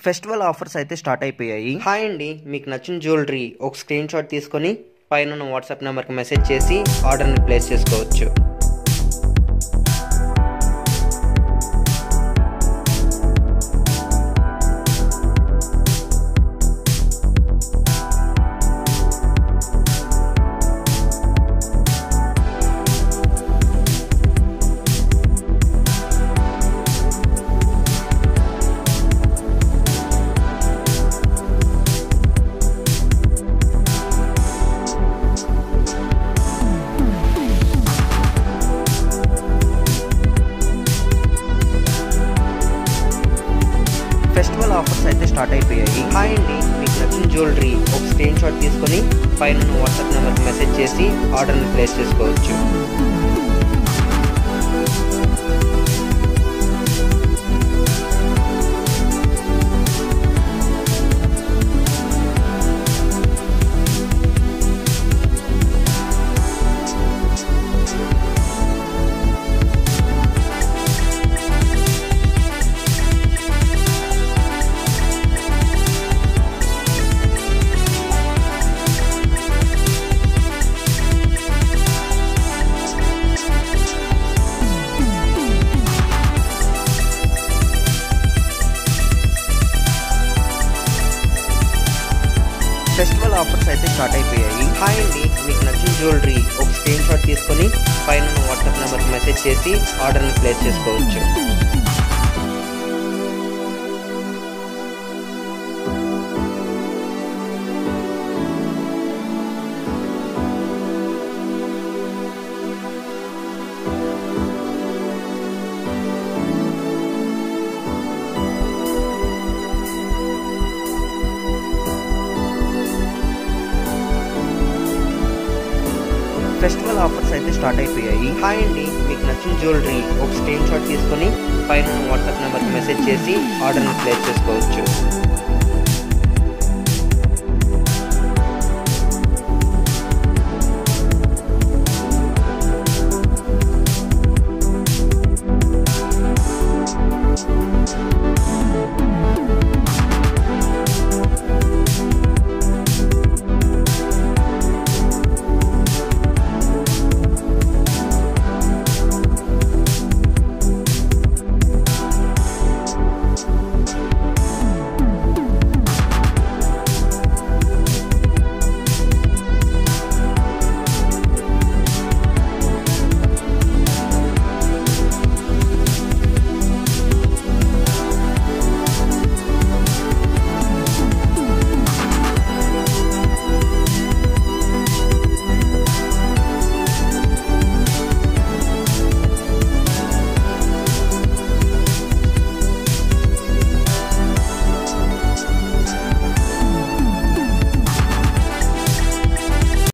Festival offers అయితే start అయిపోయాయి. Hi అండి, మీకు నచ్చిన జ్యువెలరీ ఒక స్క్రీన్ షాట్ తీసుకొని పైన వాట్సాప్ నెంబర్కి మెసేజ్ చేసి ఆర్డర్ని ప్లేస్ చేసుకోవచ్చు. ఫెస్టివల్ ఆఫర్స్ అయితే స్టార్ట్ అయిపోయాయి. హాయ్ అండి, మీకు నచ్చిన జ్యువెలరీ ఒక స్క్రీన్ షాట్ తీసుకొని పైన వాట్సాప్ నెంబర్కి మెసేజ్ చేసి ఆర్డర్ని ప్లేస్ చేసుకోవచ్చు. ఫెస్టివల్ ఆఫర్స్ అయితే స్టార్ట్ అయిపోయాయి. హాయ్ అండి, మీకు నచ్చిన జ్యువెలరీ ఒక స్క్రీన్ షాట్ తీసుకొని పైన వాట్సాప్ నెంబర్కి మెసేజ్ చేసి ఆర్డర్ని ప్లేస్ చేసుకోవచ్చు. ఫెస్టివల్ ఆఫర్స్ అయితే స్టార్ట్ అయిపోయాయి. హాయ్ అండి, మీకు నచ్చిన జ్యువెలరీ ఒక స్క్రీన్ షాట్ తీసుకొని పైన వాట్సాప్ నెంబర్కి మెసేజ్ చేసి ఆర్డర్ని ప్లేస్ చేసుకోవచ్చు.